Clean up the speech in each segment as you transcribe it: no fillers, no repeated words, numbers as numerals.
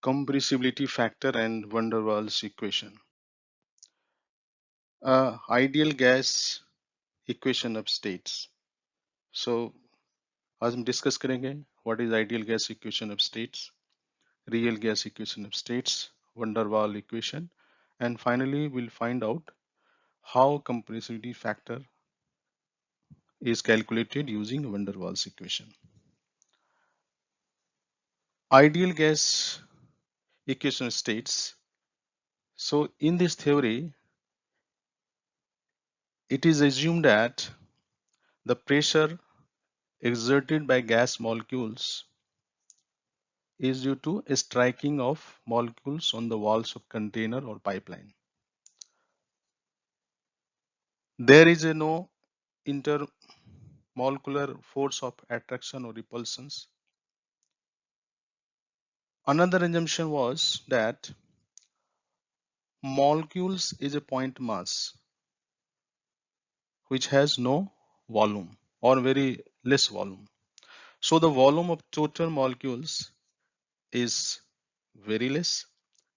compressibility factor and van der Waals equation. Ideal gas equation of states. So आज हम discuss करेंगे what is ideal gas equation of states, real gas equation of states, van der Waals equation, and finally we'll find out how compressibility factor is calculated using van der Waals equation. Ideal gas equation of states. So in this theory, it is assumed that the pressure exerted by gas molecules is due to a striking of molecules on the walls of container or pipeline. There is no intermolecular force of attraction or repulsions. Another assumption was that molecules is a point mass which has no volume or very less volume. So the volume of total molecules is very less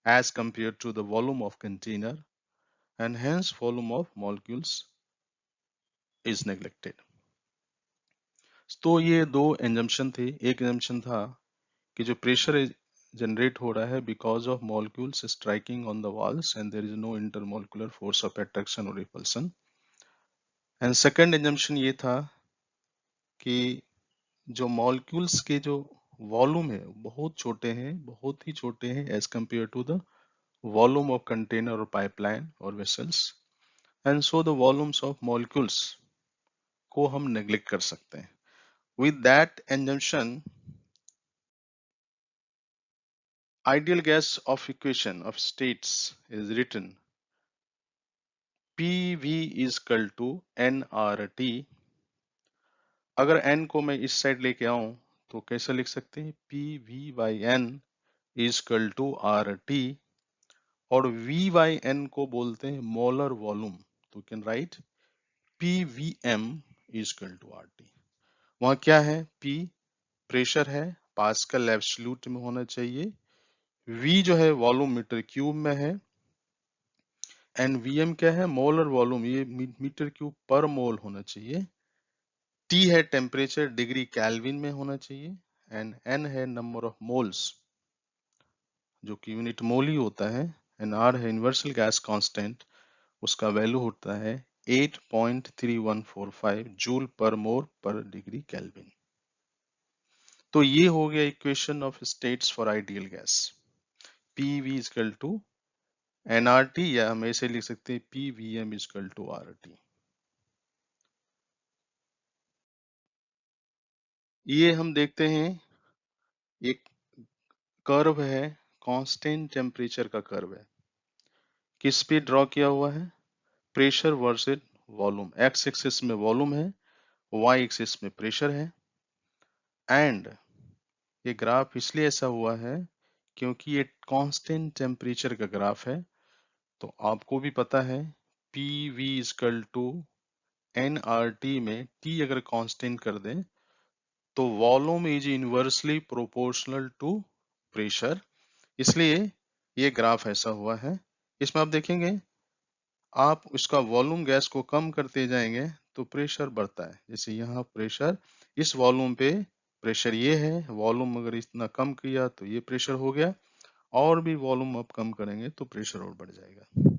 as compared to the volume of container, and hence volume of molecules is neglected. तो ये दो assumption थे. एक assumption था कि जो pressure generate हो रहा है because of molecules striking on the walls and there is no intermolecular force of attraction और रिपल्सन. एंड सेकंड एजम्पशन ये था कि जो मॉलिक्यूल्स के जो वॉल्यूम है बहुत छोटे हैं, बहुत ही छोटे हैं as compare to the volume of container और पाइपलाइन और vessels, and so the volumes of molecules को हम नेग्लेक्ट कर सकते हैं. With that assumption, ideal gas of equation of states is written PV is equal to nRT. अगर n को मैं इस साइड लेके आऊं तो कैसे लिख सकते हैं? PV by n is equal to RT, और V by n को बोलते हैं मोलर वॉल्यूम, तो can write PVM is equal to RT. वहां क्या है? P प्रेशर है, पास्कल एब्सोल्यूट में होना चाहिए. V जो है वॉल्यूम मीटर क्यूब में है, एंड वीएम क्या है? मोलर वॉल्यूम, ये मीटर क्यूब पर मोल होना चाहिए. टी है टेम्परेचर, डिग्री केल्विन में होना चाहिए, एंड एन है नंबर ऑफ मोल्स जो कि यूनिट मोल ही होता है, एंड आर है यूनिवर्सल गैस कांस्टेंट, उसका वैल्यू होता है 8.3145 जूल पर मोल पर डिग्री केल्विन. तो ये हो गया equation of states for ideal gas. PV is equal to NRT, या हम ऐसे लिख सकते हैं PVM is equal to RT. ये हम देखते हैं एक कर्व है, कांस्टेंट टेम्परेचर का कर्व है. किस पे ड्रॉ किया हुआ है? Pressure versus volume. X axis में वॉल्यूम है, वाई एक्सिस में प्रेशर है. एंड ये ग्राफ इसलिए ऐसा हुआ है क्योंकि ये कांस्टेंट टेम्परेचर का ग्राफ है. तो आपको भी पता है P V is equal to N R T में टी अगर कांस्टेंट कर दें तो volume is inversely proportional to pressure, इसलिए ये ग्राफ ऐसा हुआ है. इसमें आप देखेंगे आप उसका वॉल्यूम गैस को कम करते जाएंगे तो प्रेशर बढ़ता है. जैसे यहाँ प्रेशर, इस वॉल्यूम पे प्रेशर ये है, वॉल्यूम अगर इतना कम किया तो ये प्रेशर हो गया, और भी वॉल्यूम आप कम करेंगे तो प्रेशर और बढ़ जाएगा.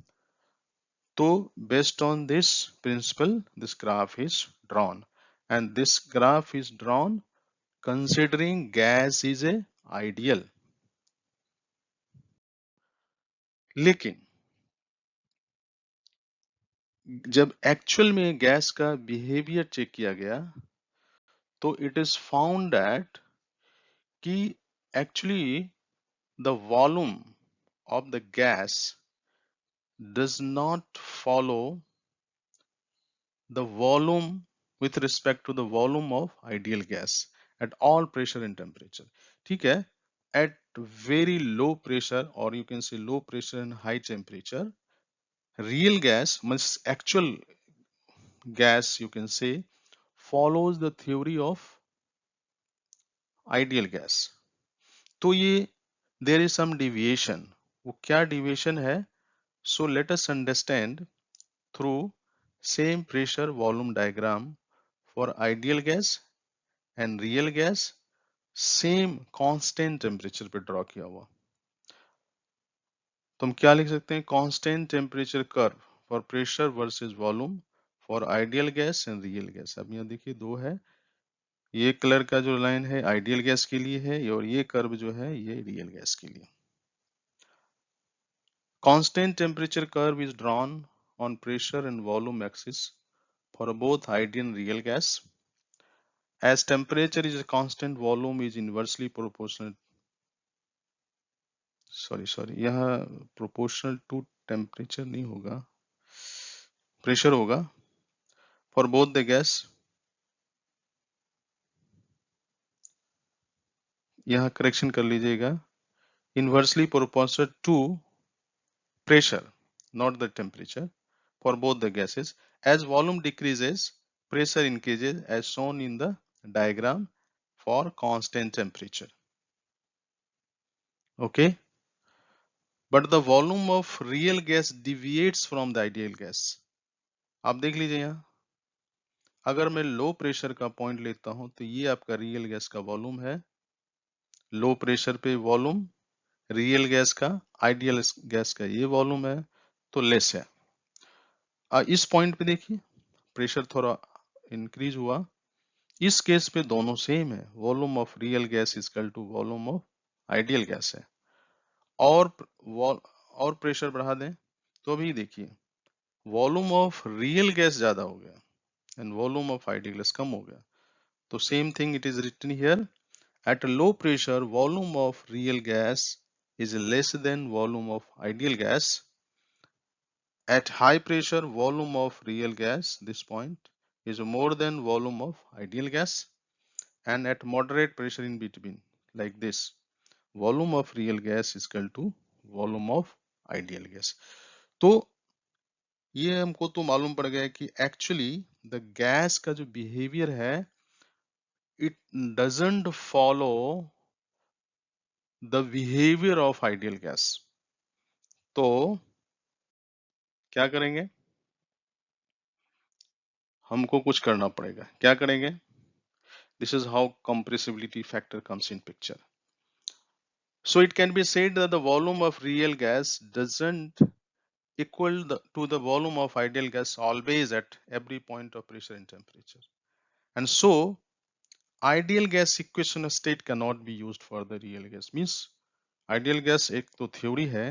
तो based on this principle this graph is drawn, and this graph is drawn considering gas is a ideal. लेकिन जब एक्चुअल में गैस का बिहेवियर चेक किया गया तो इट इज फाउंड दैट कि actually the volume of the gas does not follow the volume with respect to the volume of ideal gas at all pressure and temperature. ठीक है, at very low pressure, or you can say low pressure and high temperature, real gas means actual gas you can say follows the theory of ideal gas. तो ये there is some deviation. वो क्या deviation है? So let us understand through same pressure volume diagram for ideal gas and real gas, same constant temperature पे draw किया हुआ। तो हम क्या लिख सकते हैं? Constant temperature curve for pressure versus volume for ideal gas and real gas. अब यहाँ देखिए दो है, ये कलर का जो लाइन है आइडियल गैस के लिए है और ये कर्व जो है ये रियल गैस के लिए। Constant temperature curve is drawn on pressure and volume axis for both ideal and real gas. As temperature is a constant, volume is inversely proportional. Sorry, यहाँ proportional to temperature नहीं होगा, pressure होगा। For both the gas, यहाँ correction कर लीजिएगा, inversely proportional to pressure, not the temperature. For both the gases, as volume decreases, pressure increases, as shown in the diagram for constant temperature. Okay. But the volume of real gas deviates from the ideal gas. आप देख लीजिए यहाँ, अगर मैं low pressure का point लेता हूं तो ये आपका रियल गैस का वॉल्यूम है, लो प्रेशर पे वॉल्यूम, रियल गैस का, आइडियल गैस का ये वॉल्यूम है, तो लेस है। इस पॉइंट पे देखिए प्रेशर थोड़ा इंक्रीज हुआ, इस केस पे दोनों सेम है, volume of real gas equal to volume of ideal gas है। और और प्रेशर बढ़ा दें तो भी देखिए वॉल्यूम ऑफ रियल गैस ज्यादा हो गया and volume of ideal gas कम हो गया। तो same thing it is written here, at a low pressure volume of real gas is less than volume of ideal gas. At high pressure volume of real gas, this point is more than volume of ideal gas, and at moderate pressure in between, like this, volume of real gas is equal to volume of ideal gas. तो ये हमको तो मालूम पड़ गया कि actually the gas का जो बिहेवियर है it doesn't follow the behaviour of ideal gas. तो क्या करेंगे? हमको कुछ करना पड़ेगा। क्या करेंगे? This is how compressibility factor comes in picture. So it can be said that the volume of real gas doesn't equal to the volume of ideal gas always at every point of pressure and temperature. And so ideal gas equation state cannot be used for the real gas. Means ideal gas एक तो theory है,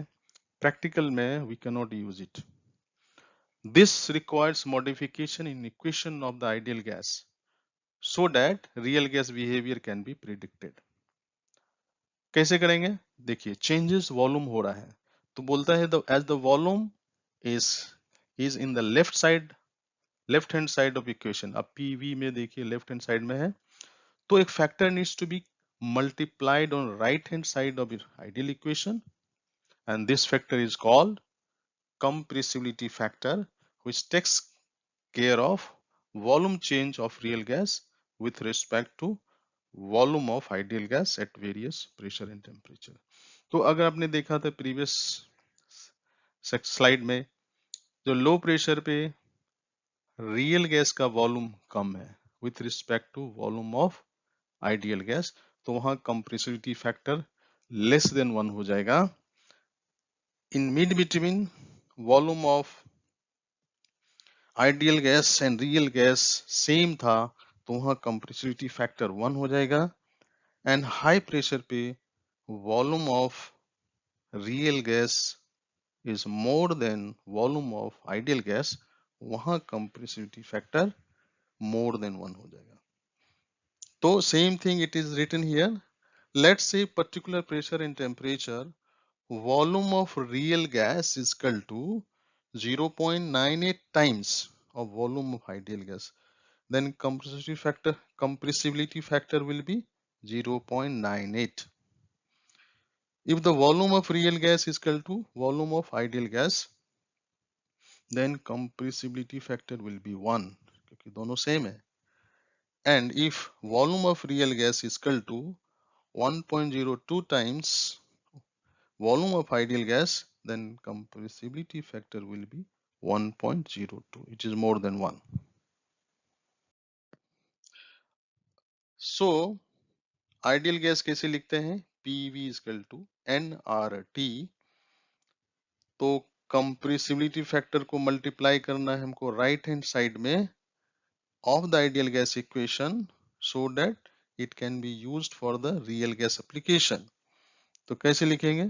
practical में we cannot use it. This requires modification in equation of the ideal gas so that real gas behavior can be predicted. कैसे करेंगे? देखिए changes volume हो रहा है तो बोलता है as the volume is in the left hand side of equation. अब पीवी में देखिए लेफ्ट हैंड साइड में है तो एक factor needs to be multiplied on right hand side of your ideal equation, and this factor is called compressibility factor, which takes care of volume change of real gas with respect to volume of ideal gas at various pressure and temperature. तो अगर आपने देखा था previous slide में, जो low pressure पे real gas का volume कम है with respect to volume of ideal gas, तो वहां कंप्रेसिबिलिटी फैक्टर लेस देन 1 हो जाएगा। In mid between volume of ideal gas and real gas same था तो वहां कंप्रेसिबिलिटी फैक्टर 1 हो जाएगा। एंड हाई प्रेशर पे volume of real gas is more than volume of ideal gas, वहां compressibility factor more than 1 हो जाएगा। तो same thing it is written here, let's say particular pressure and temperature, volume of real gas is equal to 0.98 times of volume of ideal gas, then compressibility factor will be 0.98. If the volume of real gas is equal to volume of ideal gas, then compressibility factor will be 1 क्योंकि दोनों same है। And if volume of real gas is equal to 1.02 times volume of ideal gas, then compressibility factor will be 1.02. It is more than 1. So ideal gas कैसे लिखते हैं? PV is equal to nRT. तो compressibility factor को multiply करना है हमको right hand side में of the ideal gas equation so that it can be used for the real gas application. तो कैसे लिखेंगे?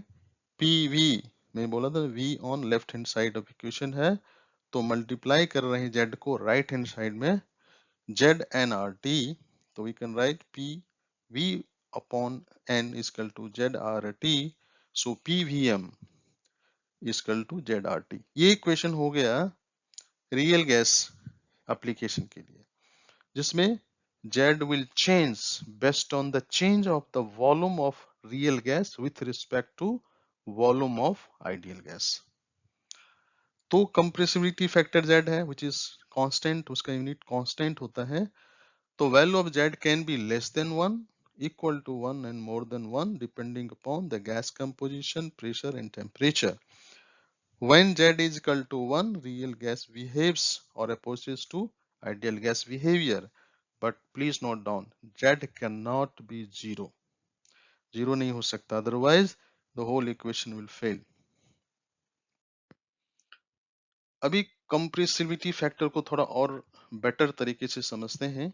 PV, मैं बोला था V on left hand side of equation है, तो मल्टीप्लाई कर रहे हैं Z को राइट हैंड साइड में, ZnRT, तो we can write PV upon N is equal to ZRT, so PVM is equal to ZRT. ये इक्वेशन हो गया रियल गैस एप्लीकेशन के लिए, जिसमें Z will change based on the change of the volume of real gas with respect to volume of ideal gas. तो compressibility factor Z है which is constant, उसका unit constant होता है, तो value of Z can be less than 1, equal to 1 and more than 1 depending upon the gas composition, pressure and temperature. When Z is equal to 1, real gas behaves or opposes to ideal gas behavior. But please note down, Z cannot be 0. 0 नहीं हो सकता, otherwise the whole equation will fail. अभी compressibility factor को थोड़ा और better तरीके से समझते हैं.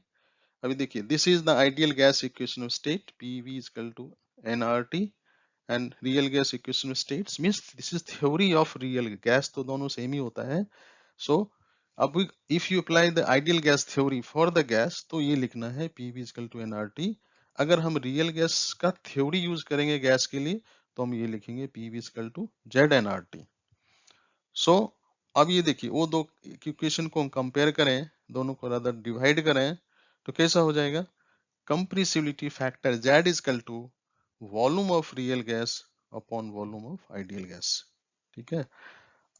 अभी देखिए, this is the ideal gas equation of state, PV is equal to nRT, and real gas equation of states means this is theory of real gas, तो दोनों सेम ही होता है. So अब if you apply the ideal gas theory for the gas, तो ये लिखना है PV is equal to nRT. अगर हम रियल गैस का थ्योरी यूज करेंगे गैस के लिए, तो हम ये लिखेंगे PV is equal to ZnRT. सो अब ये देखिए, वो दो इक्वेशन को हम कंपेयर करें, दोनों को रादर डिवाइड करें, तो कैसा हो जाएगा? compressibility factor Z is equal to volume of real gas upon volume of ideal gas. ठीक है,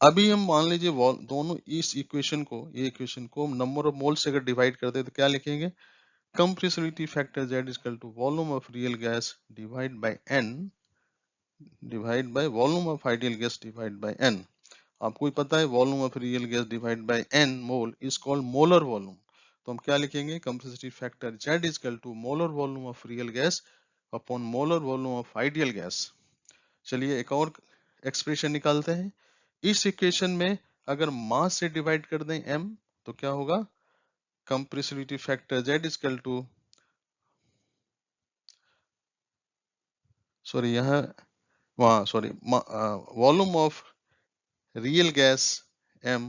अभी हम मान लीजिए दोनों इस इक्वेशन को, ये इक्वेशन को नंबर ऑफ मोल से अगर डिवाइड कर दे तो क्या लिखेंगे? compressibility factor Z is equal to volume of real gas divided by N divided by volume of ideal gas divided by N. आपको ही पता है volume of real gas divide by N mole is called molar volume, तो हम क्या लिखेंगे? Compressibility factor Z is equal to molar volume of real gas upon molar volume of ideal gas. चलिए एक और एक्सप्रेशन निकालते हैं. इस इक्वेशन में अगर मास से डिवाइड कर दें m, तो क्या होगा? Compressibility factor Z is equal to, sorry यहाँ वहाँ sorry, volume of real gas m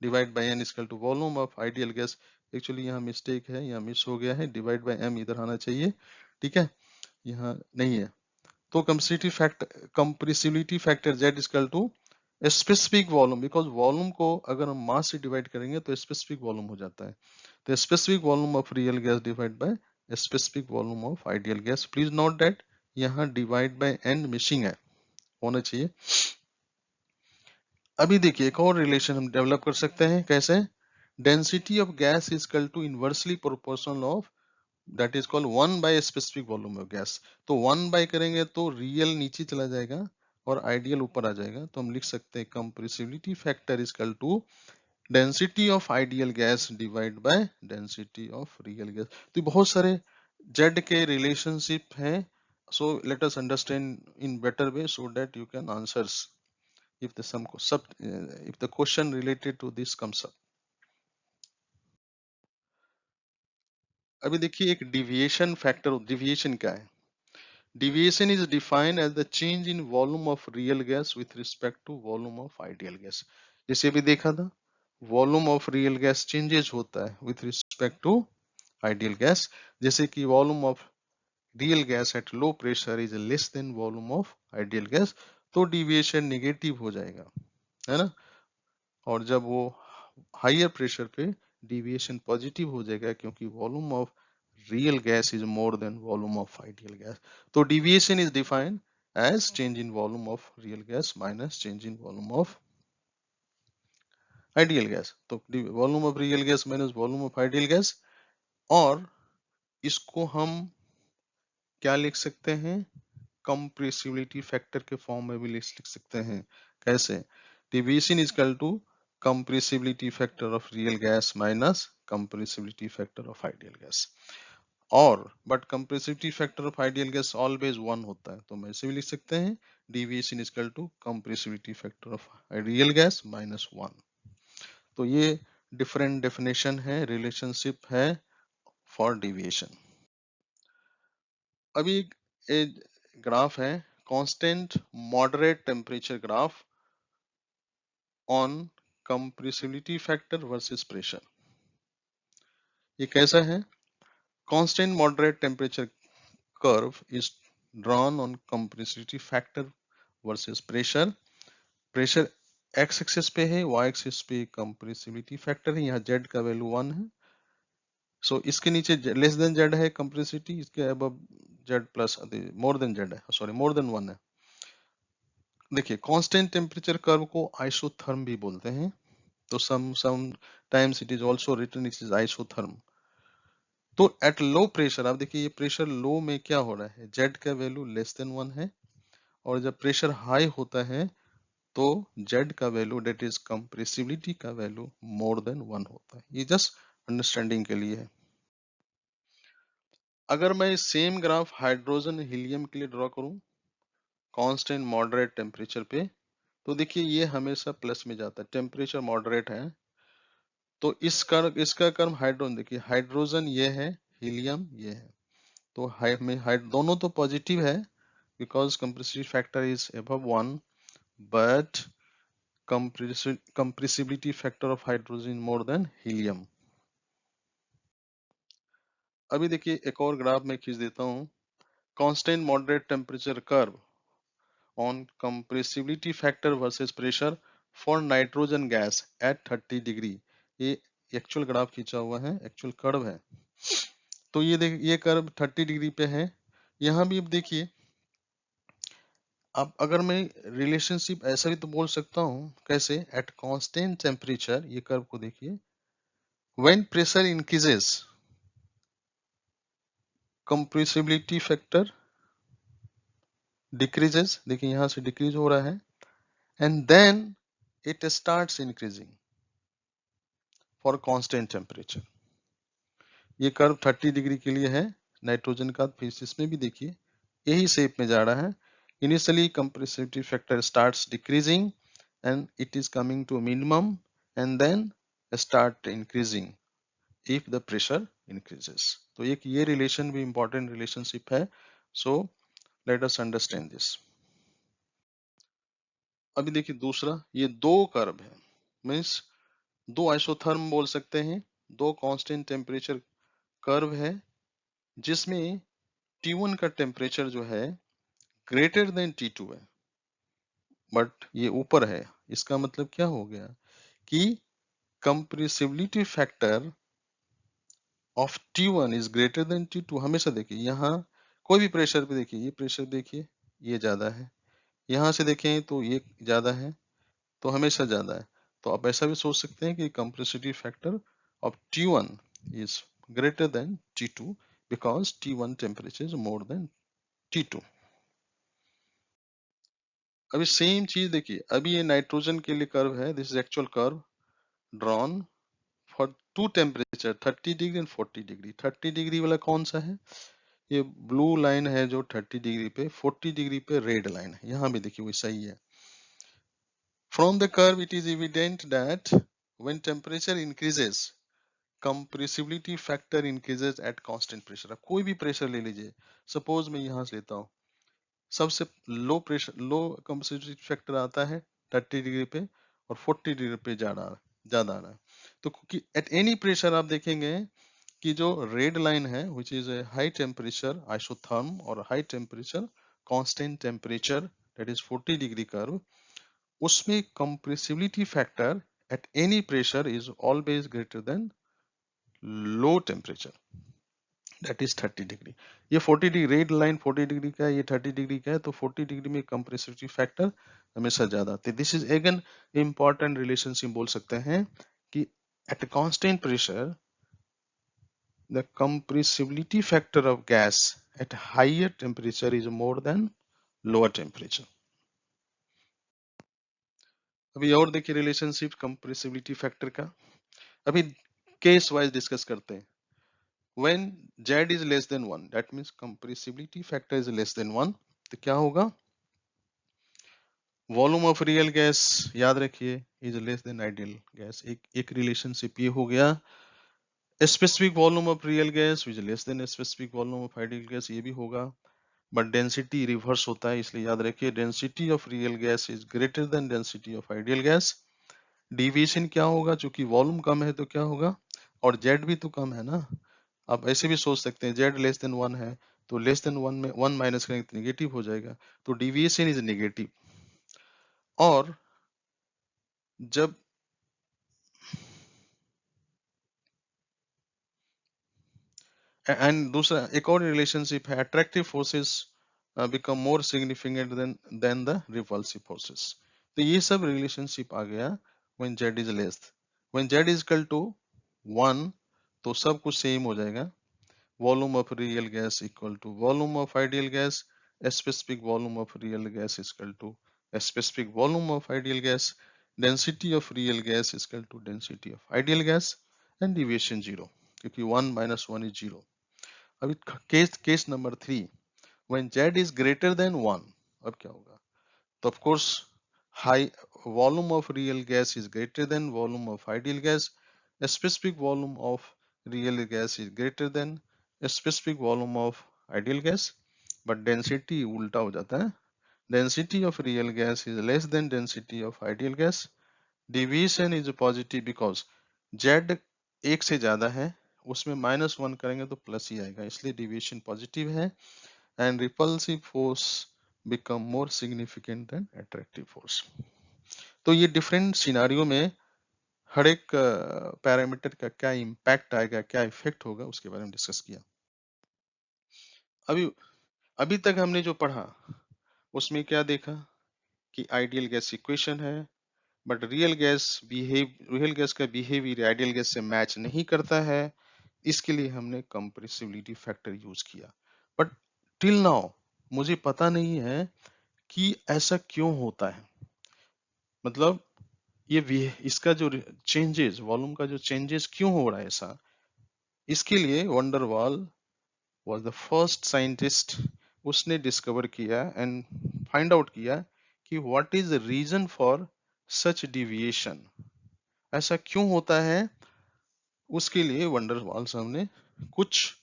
divide by n equal to volume of ideal gas. Actually यहाँ मिस्टेक है, यहाँ मिस हो गया है, डिवाइड बाय m इधर आना चाहिए. ठीक है, यहाँ नहीं है. तो compressibility factor Z equal to specific volume, because volume को अगर हम मास से डिवाइड करेंगे तो स्पेसिफिक वॉल्यूम हो जाता है, तो specific volume of real gas divide bye specific volume of ideal gas. Please note that यहाँ डिवाइड बाय n मिसिंग है, होना चाहिए. अभी देखिए एक और रिलेशन हम डेवलप कर सकते हैं. कैसे? Density of gas is equal to inversely proportional of, that is called 1 by specific volume of gas. तो 1 बाय करेंगे तो रियल नीचे चला जाएगा और आइडियल ऊपर आ जाएगा, तो हम लिख सकते हैं compressibility factor is equal to density of ideal gas divide by density of real gas. तो बहुत सारे जेड के रिलेशनशिप हैं, so let us understand in better way so that you can answers if if the question related to this comes up. अभी देखिए एक deviation factor, deviation क्या है? Deviation is defined as the change in volume of real gas with respect to volume of ideal gas. जैसे अभी देखा था, volume of real gas changes होता है with respect to ideal gas. जैसे कि volume of real gas at low pressure is less than volume of ideal gas, तो deviation negative हो जाएगा, है ना. और जब वो हायर प्रेशर पे डिविएशन पॉजिटिव हो जाएगा, क्योंकि volume of real gas is more than volume of ideal gas. तो deviation is defined as change in volume of real gas minus change in volume of ideal gas. तो volume of real gas minus volume of ideal gas. और इसको हम क्या लिख सकते हैं? Compressibility factor के फॉर्म में भी लिख सकते हैं। कैसे? Deviation is equal to compressibility factor of real gas minus compressibility factor of ideal gas. और but compressibility factor of ideal gas always 1 होता है, तो हम ऐसे भी लिख सकते हैं deviation is equal to compressibility factor of real gas minus 1। तो ये डिफरेंट डेफिनेशन है, रिलेशनशिप है फॉर डेविएशन। अभी एक ग्राफ है constant moderate temperature graph on compressibility factor versus pressure. ये कैसा है? Constant moderate temperature curve is drawn on compressibility factor versus pressure. Pressure X axis पे है, वाई एक्सिस पे कंप्रेसिबिलिटी फैक्टर है, यहाँ जेड का वैल्यू 1 है। सो इसके नीचे लेस देन जेड है कंप्रेसिबिलिटी, इसके above Z plus more than Z है, सॉरी मोर देन 1 है। देखिए कांस्टेंट टेम्परेचर कर्व को आइसोथर्म भी बोलते हैं, तो sometimes it is also written it is isotherm. तो एट लो प्रेशर, आप देखिए ये प्रेशर लो में क्या हो रहा है, जेड का वैल्यू लेस देन 1 है, और जब प्रेशर हाई होता है तो जेड का वैल्यू डेट इज कंप्रेसिबिलिटी का वैल्यू मोर देन 1 होता है। ये जस्ट अंडरस्टैंडिंग के लिए है। अगर मैं सेम ग्राफ हाइड्रोजन हीलियम के लिए ड्रॉ करूं कांस्टेंट मॉडरेट टेम्परेचर पे, तो देखिए ये हमेशा प्लस में जाता है, टेम्परेचर मॉडरेट है। तो इसका कर्व हाइड्रोजन, देखिए हाइड्रोजन ये है, हीलियम ये है, तो दोनों तो पॉजिटिव है because compressibility factor is above 1, but compressibility factor of hydrogen more than helium। अभी देखिए एक और ग्राफ में खींच देता हूं, constant moderate temperature curve on compressibility factor versus pressure for nitrogen gas at 30 degree. ये एक्चुअल ग्राफ खींचा हुआ है, एक्चुअल कर्व है। तो ये कर्व 30 डिग्री पे है। यहां भी अब देखिए, अब अगर मैं रिलेशनशिप ऐसा भी तो बोल सकता हूं, कैसे? एट कांस्टेंट टेम्परेचर, ये कर्व को देखिए, when pressure increases compressibility factor decreases, देखिए यहां से डिक्रीज हो रहा है, and then it starts increasing for constant temperature. ये कर्व 30 डिग्री के लिए है नाइट्रोजन का, फिर इसमें भी देखिए यही शेप में जा रहा है। Initially compressibility factor starts decreasing and it is coming to minimum and then start increasing if the pressure increases. तो एक ये रिलेशन भी इंपॉर्टेंट रिलेशनशिप है, so let us understand this. अभी देखिए दूसरा, ये दो कर्व है, मीन्स दो आइसोथर्म बोल सकते हैं, दो कांस्टेंट टेम्परेचर कर्व है जिसमें T1 का टेम्परेचर जो है ग्रेटर देन T2 है, बट ये ऊपर है। इसका मतलब क्या हो गया कि compressibility factor of T1 is greater than T2। हमेशा देखिए यहाँ कोई भी प्रेशर पे देखिए, ये प्रेशर देखिए ये ज्यादा है, यहाँ से देखें तो ये ज्यादा है, तो हमेशा ज्यादा है। तो आप ऐसा भी सोच सकते हैं कि compressibility factor of T1 is greater than T2 because T1 temperature is more then T2। अभी सेम चीज देखिए, अभी ये नाइट्रोजन के लिए कर्व है, this is actual curve drawn for two temperature 30 degree and 40 degree. 30 degree वाला कौन सा है? ये ब्लू लाइन है जो 30 डिग्री पे, 40 डिग्री पे रेड लाइन है, यहाँ भी देखिए वैसा ही है। From the curve it is evident that when temperature increases compressibility factor increases at constant pressure। अब कोई भी प्रेशर ले लीजिए, सपोज मैं यहाँ से लेता हूँ, सबसे low pressure, low compressibility factor आता है 30 डिग्री पे और 40 डिग्री पे ज्यादा आ रहा है। तो क्योंकि एट एनी प्रेशर आप देखेंगे कि जो रेड लाइन है which is a high temperature isotherm और high temperature constant temperature that is 40 degree curve, उसमें compressibility factor at any pressure is always greater than low temperature that is 30 degree. ये 40 degree red line 40 degree का है, ये 30 degree का है, तो 40 degree में कंप्रेसिबिलिटी फैक्टर हमेशा ज्यादा आते हैं। This is again important relationship बोल सकते हैं कि at constant pressure the compressibility factor of gas at higher temperature is more than lower temperature. अभी और देखिए रिलेशनशिप कंप्रेसिबिलिटी फैक्टर का, अभी केस वाइज डिस्कस करते हैं। When Z is less than 1, that means compressibility factor is less than 1, तो क्या होगा? वॉल्यूम ऑफ रियल गैस याद रखिए is less then ideal gas, एक रिलेशनशिप ये हो गया। Specific volume of real gas is less then specific volume of ideal gas, ये भी होगा। बट डेंसिटी रिवर्स होता है, इसलिए याद रखिए density of real gas is greater than density of ideal gas. Deviation क्या होगा, चूंकि वॉल्यूम कम है तो क्या होगा, और जेड भी तो कम है ना। आप ऐसे भी सोच सकते हैं जेड लेस देन 1 है तो लेस देन 1 में 1 माइनस करेंगे तो नेगेटिव हो जाएगा, तो डिविएशन इज नेगेटिव। और जब एंड दूसरा एक और रिलेशनशिप है, attractive forces become more significant than the repulsive forces. तो ये सब रिलेशनशिप आ गया when Z is less. When Z is equal to 1 तो सब कुछ सेम हो जाएगा। volume of real gas equal to volume of ideal gas, a specific volume of real gas is equal to a specific volume of ideal gas, density of real gas is equal to density of ideal gas, and deviation 0, क्योंकि 1 minus 1 is 0। अभी case number 3, when z is greater than 1, अब क्या होगा, तो of course high volume of real gas is greater than volume of ideal gas, a specific volume of real gas is greater than a specific volume of ideal gas, but density उल्टा हो जाता है, density of real gas is less than density of ideal gas, deviation is positive because z एक से ज्यादा है, उसमें -1 करेंगे तो प्लस ही आएगा, इसलिए डिविएशन पॉजिटिव है, and repulsive force become more significant than attractive force। तो ये डिफरेंट सिनारियो में हर एक पैरामीटर का क्या इम्पैक्ट आएगा, क्या इफेक्ट होगा, उसके बारे में डिस्कस किया। अभी अभी तक हमने जो पढ़ा उसमें क्या देखा कि आइडियल गैस इक्वेशन है, बट रियल गैस का बिहेवियर आइडियल गैस से मैच नहीं करता है, इसके लिए हमने कंप्रेसिबिलिटी फैक्टर यूज किया। बट टिल नाउ मुझे पता नहीं है कि ऐसा क्यों होता है, मतलब इसका जो चेंजेस, वॉल्यूम का जो चेंजेस क्यों हो रहा है ऐसा, इसके लिए van der Waals was the first scientist, उसने डिस्कवर किया एंड फाइंड आउट किया कि what is the reason for such deviation, ऐसा क्यों होता है। उसके लिए वंडरवाल साहब ने कुछ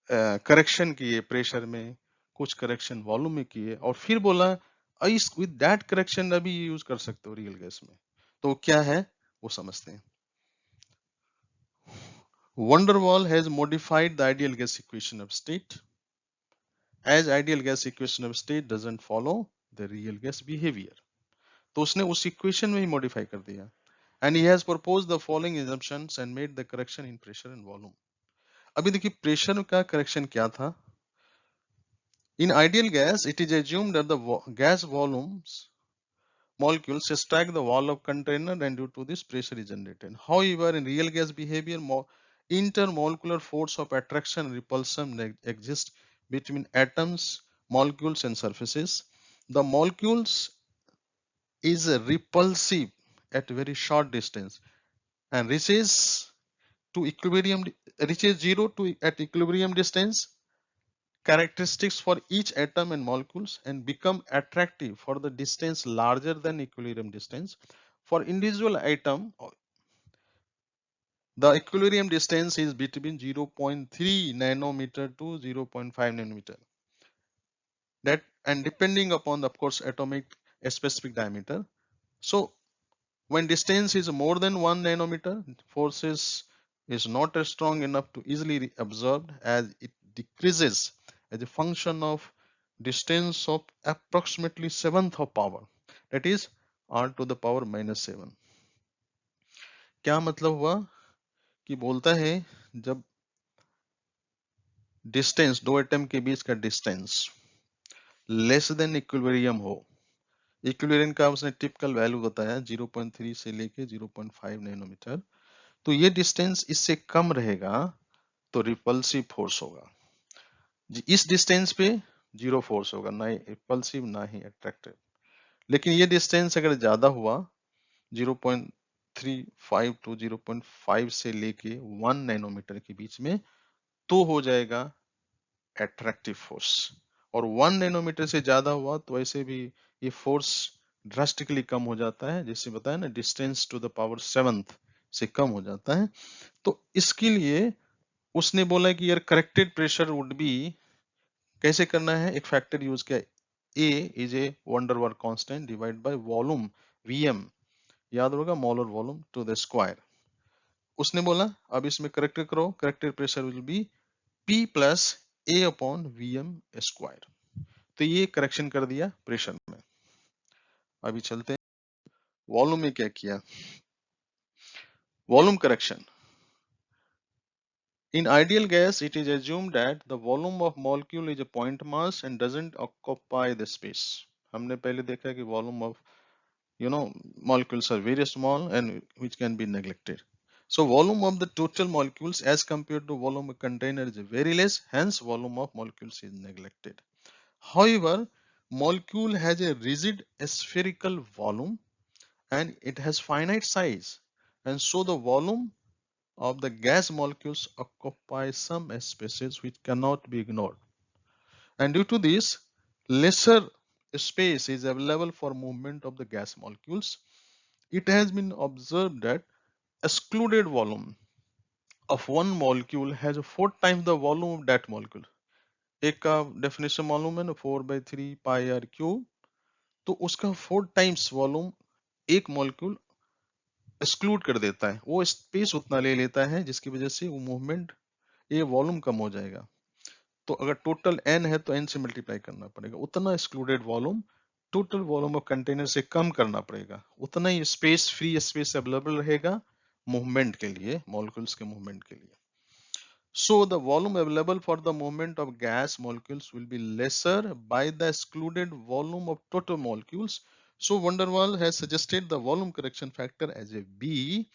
करेक्शन किए प्रेशर में, कुछ करेक्शन वॉल्यूम में किए, और फिर बोला इस विद दैट करेक्शन अभी यूज कर सकते हो रियल गैस में। तो क्या है वो समझते हैं। Van der Waal has modified the ideal gas equation of state, as ideal gas equation of state doesn't follow the real gas behavior। तो उसने उस इक्वेशन में ही मॉडिफाई कर दिया, and he has proposed the following assumptions and made the correction in pressure and volume। अभी देखिए pressure का correction क्या था। In ideal gas it is assumed that the gas volumes molecules strike the wall of container and due to this pressure is generated। However, in real gas behavior, intermolecular force of attraction and repulsion exists between atoms, molecules and surfaces। The molecules is repulsive at very short distance and reaches zero to at equilibrium distance, characteristics for each atom and molecules, and become attractive for the distance larger than equilibrium distance। For individual atom, the equilibrium distance is between 0.3 nanometer to 0.5 nanometer, that and depending upon the, of course, atomic specific diameter। So when distance is more than 1 nanometer, forces is not strong enough to easily absorbed, as it decreases as a function of distance of approximately seventh of power, that is r to the power -7। क्या मतलब हुआ कि बोलता है जब distance दो atom के बीच का डिस्टेंस लेस देन इक्विलिब्रियम हो, इक्विलिब्रियम का उसने टिपिकल वैल्यू बताया 0.3 से लेके 0.5 नैनोमीटर, तो ये डिस्टेंस इससे कम रहेगा तो रिपल्सिव फोर्स होगा। इस डिस्टेंस पे जीरो फोर्स होगा, ना ही रिपल्सिव ना ही अट्रैक्टिव। लेकिन ये डिस्टेंस अगर ज्यादा हुआ 0.35 टू 0.5 से लेके 1 नैनोमीटर के बीच में, तो हो जाएगा अट्रैक्टिव फोर्स। और 1 नैनोमीटर से ज्यादा हुआ तो ऐसे भी ये फोर्स ड्रास्टिकली कम हो जाता है, जैसे बताया ना, distance to the power 7th से कम हो जाता है। तो इसके लिए उसने बोला कि यार करेक्टेड प्रेशर वुड बी, कैसे करना है, एक फैक्टर यूज किया, a is a van der Waals constant divide by volume VM, याद होगा molar volume to the square. उसने बोला अब इसमें करेक्ट करो, corrected pressure will be P plus a upon V M square. तो ये करेक्शन कर दिया प्रेशर में। अभी चलते हैं वॉल्यूम में क्या किया, volume correction. In ideal gas, it is assumed that the volume of molecule is a point mass and doesn't occupy the space. हमने पहले देखा है कि volume of molecules are very small and which can be neglected. So volume of the total molecules as compared to volume of container is very less, hence volume of molecules is neglected. However, molecule has a rigid spherical volume and it has finite size, and so the volume of the gas molecules occupy some spaces which cannot be ignored. And due to this, lesser space is available for movement of the gas molecules. It has been observed that excluded volume of one molecule has 4 times the volume of that molecule. एक का definition मालूम है ना, 4/3 πr cube, तो उसका 4 times volume एक molecule exclude कर देता है, वो स्पेस उतना ले लेता है जिसकी वजह से वो मूवमेंट, ये वॉल्यूम कम हो जाएगा। तो अगर टोटल n है तो n से मल्टीप्लाई करना पड़ेगा, उतना excluded volume total volume of container से कम करना पड़ेगा, उतना ही स्पेस, फ्री स्पेस अवेलेबल रहेगा मूवमेंट के लिए, मॉलिक्यूल्स के मूवमेंट के लिए। So the volume available for the movement of gas molecules will be lesser by the excluded volume of total molecules. So van der Waal has suggested the volume correction factor as a B.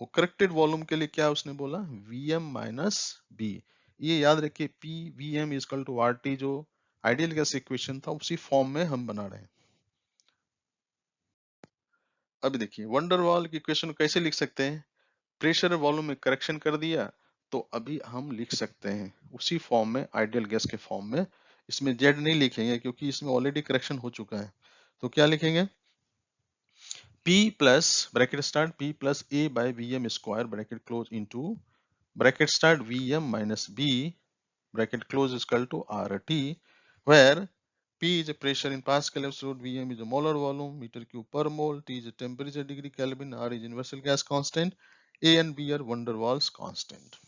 वो corrected volume के लिए क्या उसने बोला, Vm minus B. ये याद रखिए, P Vm is equal to RT, जो आइडियल गैस इक्वेशन था उसी फॉर्म में हम बना रहे हैं। अभी देखिए वंडर वाल की इक्वेशन को कैसे लिख सकते हैं, प्रेशर वॉल्यूम में करेक्शन कर दिया, तो अभी हम लिख सकते हैं उसी फॉर्म में, आइडियल गैस के फॉर्म में। इसमें जेड नहीं लिखेंगे क्योंकि इसमें ऑलरेडी करेक्शन हो चुका है। तो क्या लिखेंगे, P plus bracket start P plus A by V M square bracket close into bracket start V M minus B bracket close is equal to RT, where P is a pressure in Pascal absolute, Vm is a molar volume, meter cube per mole, T is a temperature degree Kelvin, R is universal gas constant, A and B are van der Waals constant.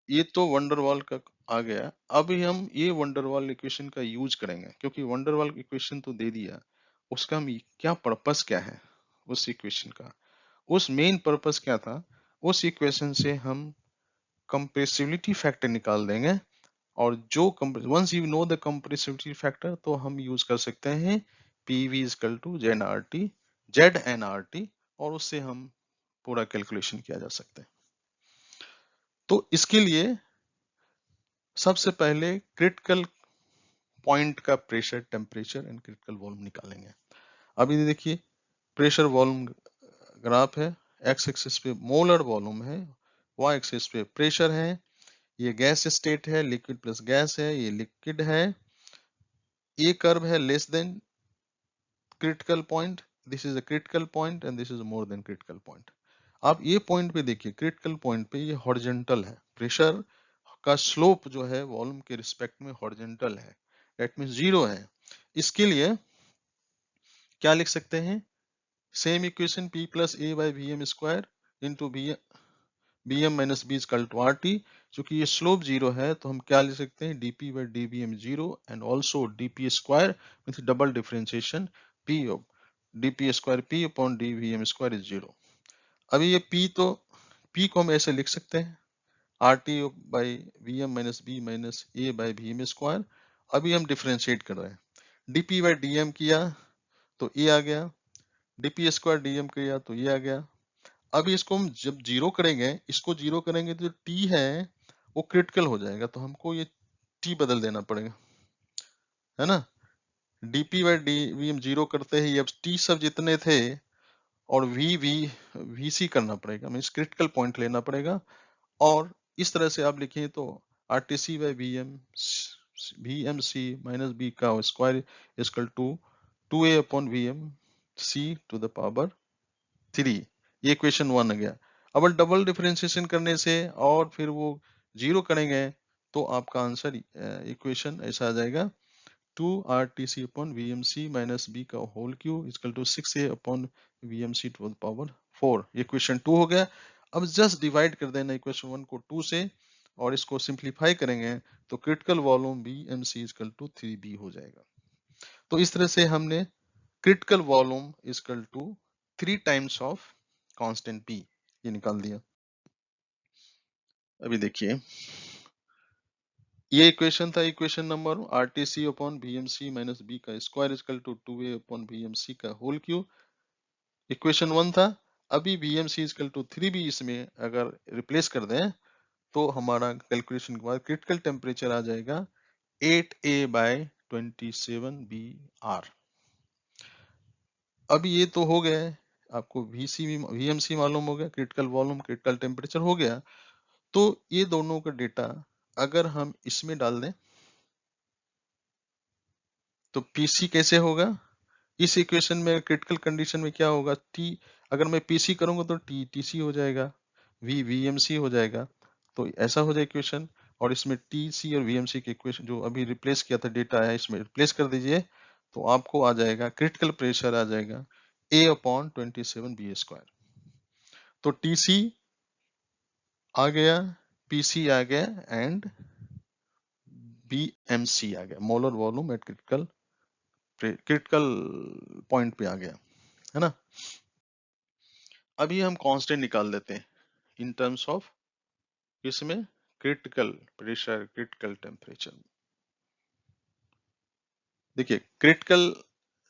ये तो van der Waals का आ गया। अभी हम ये van der Waals equation का use करेंगे, क्योंकि वंडरवाल इक्वेशन तो दे दिया, उसका हम क्या पर्पस क्या है उस इक्वेशन का, उस मेन पर्पस क्या था, उस इक्वेशन से हम कंप्रेसिबिलिटी फैक्टर निकाल देंगे। और जो once you know the compressibility factor, तो हम यूज कर सकते हैं PV इजकल टू ZnRT, और उससे हम पूरा कैलकुलेशन किया जा सकता है। तो इसके लिए सबसे पहले क्रिटिकल पॉइंट का pressure, temperature and critical volume निकालेंगे। अभी देखिए प्रेशर वॉल्यूम ग्राफ है, एक्स एक्सिस पे मोलर वॉल्यूम है, वाई एक्सिस पे प्रेशर है, ये गैस स्टेट है, लिक्विड प्लस गैस है, ये लिक्विड है, ये कर्व है less than critical point, this is a critical point and this is more than critical point. आप ये पॉइंट पे देखिए, क्रिटिकल पॉइंट पे ये हॉरिजॉन्टल है, प्रेशर का स्लोप जो है वॉल्यूम के रिस्पेक्ट में हॉरिजॉन्टल है, दैट मींस जीरो है। इसके लिए क्या लिख सकते हैं, same equation P plus A by V M square into B M minus B is equal to R T. चूंकि ये स्लोप जीरो है तो हम क्या लिख सकते हैं, dp by D B M zero and also dp square with double differentiation p of dp square p upon D V M square is zero. अभी ये p, तो p को हम ऐसे लिख सकते हैं R T by V M minus B minus A by V M square. अभी हम डिफरेंशिएट कर रहे हैं, dp बाई डी एम किया तो ए आ गया, dp स्क्वायर डी एम किया तो ये आ गया। अब इसको हम जब जीरो करेंगे, इसको जीरो करेंगे तो जो टी है वो क्रिटिकल हो जाएगा, तो हमको ये टी बदल देना पड़ेगा, है ना। डीपी बाई डी वी हम जीरो करते ही अब टी सब जितने थे और वी वी वी सी करना पड़ेगा, मीन्स क्रिटिकल पॉइंट लेना पड़ेगा। और इस तरह से आप लिखें तो R T C by V M C minus B का square is equal to 2a upon V M C to the power 3। ये इक्वेशन 1 आ गया। अब डबल डिफरेंशिएशन करने से और फिर वो जीरो करेंगे तो आपका आंसर इक्वेशन ऐसा आ जाएगा 2 RTC upon VMC minus B का whole cube equal to 6a upon VMC to the power 4। ये इक्वेशन 2 हो गया। अब जस्ट डिवाइड कर देना इक्वेशन 1 को 2 से और इसको सिंप्लीफाई करेंगे तो critical volume VMC equal to 3b हो जाएगा। तो इस तरह से हमने critical volume equal to 3 times of constant P ये निकाल दिया। अभी देखिए ये इक्वेशन था, equation number RTC upon BMC minus B का square is equal to 2a upon BMC का होल क्यूब। इक्वेशन 1 था। अभी बीएमसी इजकल टू 3b इसमें अगर रिप्लेस कर दें तो हमारा कैलकुलेशन के बाद क्रिटिकल टेम्परेचर आ जाएगा 8a बाय 27 BR। अब ये तो हो गया है, आपको वीएमसी मालूम हो गया, क्रिटिकल वॉल्यूम क्रिटिकल टेम्परेचर हो गया। तो ये दोनों का डेटा अगर हम इसमें डाल दें तो पीसी कैसे होगा, इस इक्वेशन में क्रिटिकल कंडीशन में क्या होगा, टी अगर मैं पीसी करूंगा तो टी टीसी हो जाएगा, वी वीएमसी हो जाएगा। तो ऐसा हो जाए इक्वेशन। और इसमें टीसी और वीएमसी के इक्वेशन जो अभी रिप्लेस किया था डेटा है इसमें रिप्लेस कर दीजिए तो आपको आ जाएगा क्रिटिकल प्रेशर आ जाएगा A अपॉन 27 B²। तो टीसी आ गया, पीसी आ गया एंड बीएमसी आ गया, molar volume at critical point पे आ गया, है ना। अभी हम कांस्टेंट निकाल देते हैं इन टर्म्स ऑफ इसमें क्रिटिकल प्रेशर क्रिटिकल टेम्परेचर। देखिए क्रिटिकल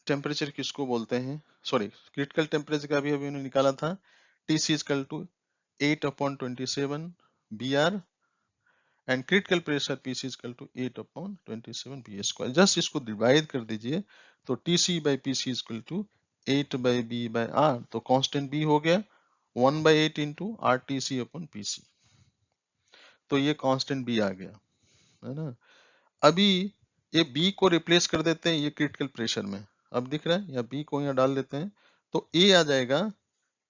टेम्परेचर किसको बोलते हैं, सॉरी क्रिटिकल टेम्परेचर का अभी अभी उन्होंने निकाला था T C is equal to 8/27 BR and critical pressure P C is equal to 8/27 B²। Just इसको डिवाइड कर दीजिए तो T C by P C is equal to 8/B/R। तो कांस्टेंट बी हो गया 1/8 into R T C upon P C. तो ये constant B आ गया, है ना। अभी ये बी को रिप्लेस कर देते हैं ये क्रिटिकल प्रेशर में, अब दिख रहा है, या बी को यहाँ डाल देते हैं तो ए आ जाएगा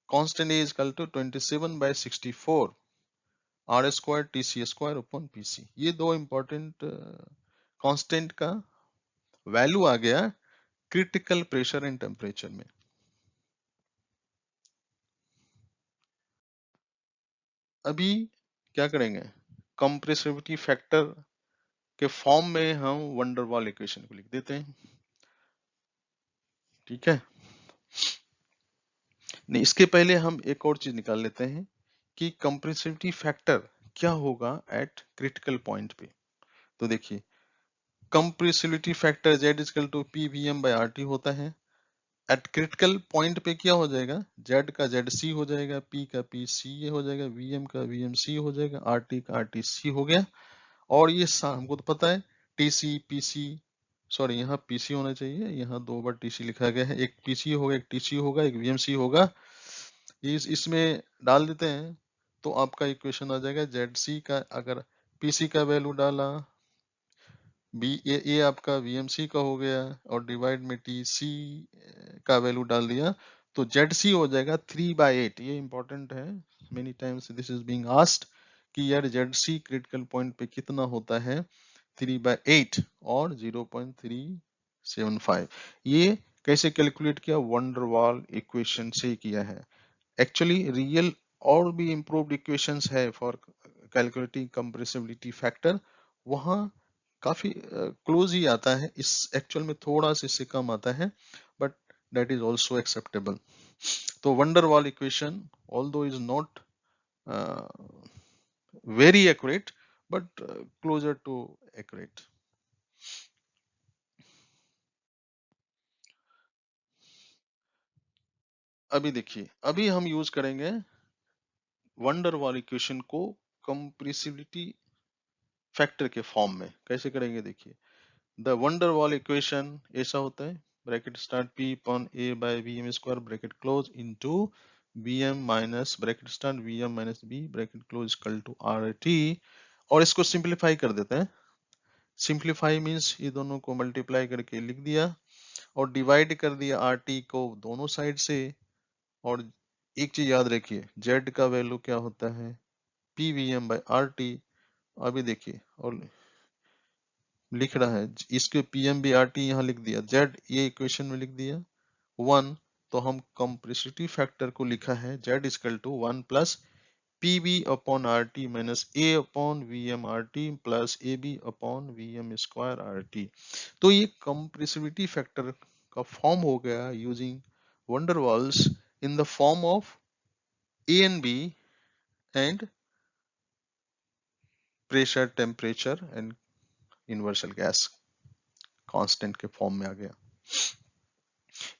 constant A is equal to 27/64 R² TC² upon PC। ये दो इंपॉर्टेंट कांस्टेंट का वैल्यू आ गया क्रिटिकल प्रेशर एंड टेम्परेचर में। अभी क्या करेंगे, कंप्रेसिविटी फैक्टर के फॉर्म में हम वंडरवॉल इक्वेशन को लिख देते हैं, ठीक है। नहीं, इसके पहले हम एक और चीज निकाल लेते हैं कि कंप्रेसिविटी फैक्टर क्या होगा एट क्रिटिकल पॉइंट पे। तो देखिए compressibility factor Z equal to PVM/RT होता है। एट क्रिटिकल पॉइंट पे क्या हो जाएगा, Z का ZC हो जाएगा, P का PCA हो जाएगा, VM का VMC हो जाएगा, RT का RTC हो गया। और ये हमको तो पता है TC PC, सॉरी यहाँ PC होना चाहिए, यहाँ 2 बार TC लिखा गया है, एक PC होगा एक TC होगा एक VMC होगा। इसमें डाल देते हैं तो आपका इक्वेशन आ जाएगा ZC का, अगर PC का वैल्यू डाला, बी ये आपका VMC का हो गया और डिवाइड में TC का वैल्यू डाल दिया तो ZC हो जाएगा 3/8। ये इंपॉर्टेंट है, many times this is being asked कि यार ZC क्रिटिकल पॉइंट पे कितना होता है, 3/8 और 0.375। ये कैसे कैलकुलेट किया, वंडरवॉल इक्वेशन से किया है। एक्चुअली रियल और भी इम्प्रूव्ड इक्वेशंस है फॉर कैलकुलेटिंग कंप्रेसिबिलिटी फैक्टर, वहाँ काफी क्लोज ही आता है, इस एक्चुअल में थोड़ा सा इससे कम आता है but that is also acceptable. तो van der Waals equation although is not very accurate but closer to accurate. अभी देखिए अभी हम यूज करेंगे वन डर वाल इक्वेशन को कंप्रेसिबिलिटी फैक्टर के फॉर्म में कैसे करेंगे देखिए। द वन डर वाल इक्वेशन ऐसा होता है, bracket start p upon a by vm square bracket close into vm minus bracket start vm minus b bracket close equal to rt। और इसको सिंप्लीफाई कर देते हैं। सिंप्लीफाई मींस ये दोनों को मल्टीप्लाई करके लिख दिया और डिवाइड कर दिया RT को दोनों साइड से। और एक चीज याद रखिए, Z का वैल्यू क्या होता है, PVM बाय RT। अभी देखिए और लिख रहा है इसके PMBRT यहाँ लिख दिया, Z ये इक्वेशन में लिख दिया 1, तो हम कंप्रेसिविटी फैक्टर को लिखा है Z equal to 1 plus PV upon RT minus A upon VM RT plus AB upon VM square RT। तो ये कंप्रेसिविटी फैक्टर का फॉर्म हो गया using van der Waals in the form of A and B and pressure temperature and universal gas constant के form में आ गया।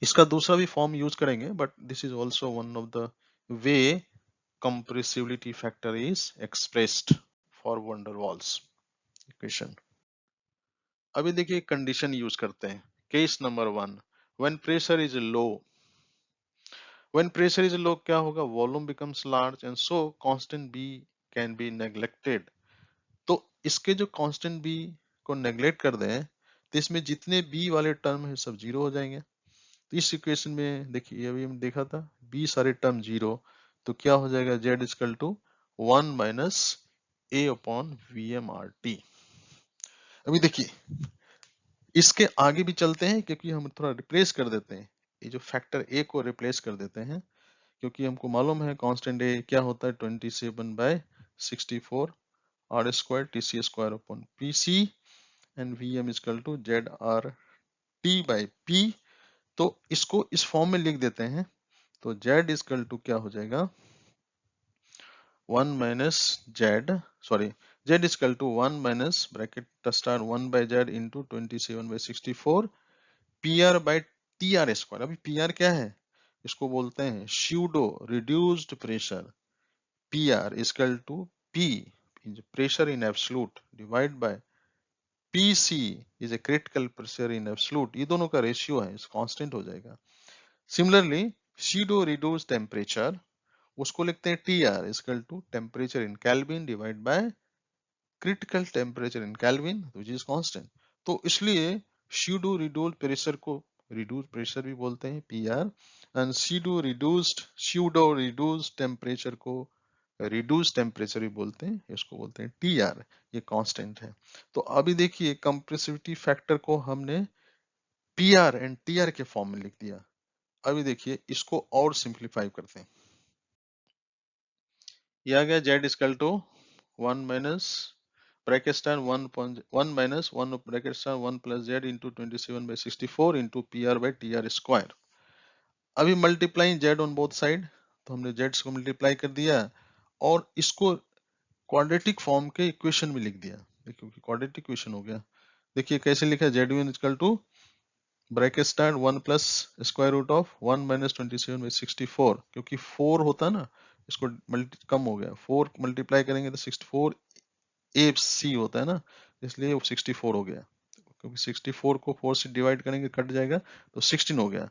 इसका दूसरा भी फॉर्म यूज करेंगे but this is also one of the way compressibility factor is expressed for van der Waals equation। अभी देखिए कंडीशन यूज करते हैं। Case number 1, when pressure is low, when pressure is low क्या होगा, volume becomes large and so constant B can be neglected. तो इसके जो constant B को नेग्लेक्ट कर दें तो इसमें जितने बी वाले टर्म है सब जीरो हो जाएंगे। तो इस इक्वेशन में देखिए अभी हम देखा था बी सारे टर्म जीरो, तो क्या हो जाएगा Z equal to 1 minus A upon V M R T. अभी देखिए इसके आगे भी चलते हैं क्योंकि हम थोड़ा रिप्लेस कर देते हैं, ये जो फैक्टर ए को रिप्लेस कर देते हैं क्योंकि हमको मालूम है कांस्टेंट ए क्या होता है 27 by 64 R square T C square upon P C and V M equal to Z R T by P. तो इसको इस फॉर्म में लिख देते हैं, तो z इक्वल टू क्या हो जाएगा 1 minus z, sorry z equal to 1 minus bracket star 1 by z into 27 by 64 P R by T R square. अभी पी आर क्या है, इसको बोलते हैं pseudo reduced pressure. P R equal to P pressure in absolute divide by P C is a critical pressure in absolute. ये दोनों का ratio है, इस कांस्टेंट हो जाएगा। सिमिलरली pseudo reduced टेम्परेचर उसको लिखते हैं T R equal to temperature in Kelvin divide by critical temperature in Kelvin which is constant. तो इसलिए pseudo reduced प्रेशर को रिड्यूस प्रेशर भी बोलते हैं P R and pseudo reduced temperature को रिड्यूस टेम्परेचर भी बोलते हैं, इसको बोलते हैं टी आर। ये कांस्टेंट है। तो अभी देखिए कंप्रेसिविटी फैक्टर को हमने P R and T R के फॉर्म में लिख दिया। अभी देखिए इसको और सिंप्लीफाई करते हैं। ये आ गया Z equal to 1 minus bracket star 1 minus 1 bracket star 1 plus Z into 27 by 64 into P R by T R square. अभी multiplying Z on both side, तो हमने जेड को मल्टीप्लाई कर दिया और इसको क्वाड्रेटिक फॉर्म के इक्वेशन में लिख दिया। देखिए क्वाड्रेटिक इक्वेशन हो गया। देखिए कैसे लिखा है, Z one equal to bracket start 1 plus square root of 1 minus 27 by 64, क्योंकि 4 होता ना इसको मल्टी कम हो गया, 4 मल्टीप्लाई करेंगे तो 64 ए सी होता है ना, इसलिए वो 64 हो गया। क्योंकि 64 को 4 से डिवाइड करेंगे कट जाएगा तो 16 हो गया।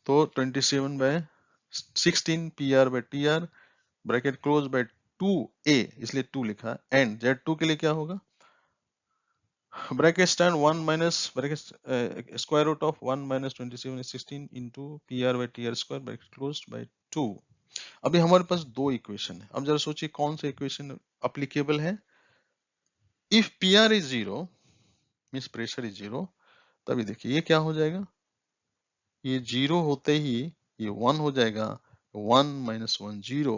तो 27 by 16 P R by T R bracket close by 2 A, इसलिए 2 लिखा एंड जेड 2 के लिए क्या होगा, bracket stand 1 minus bracket square root of 1 minus 27 is 16 into pr by tr square bracket closed by 2। अभी हमारे पास दो इक्वेशन है। अब जरा सोचिए कौन सा इक्वेशन अप्लीकेबल है। If pr is 0 means pressure is 0, तभी देखिए ये क्या हो जाएगा, ये 0 होते ही ये 1 हो जाएगा, 1 minus 1 0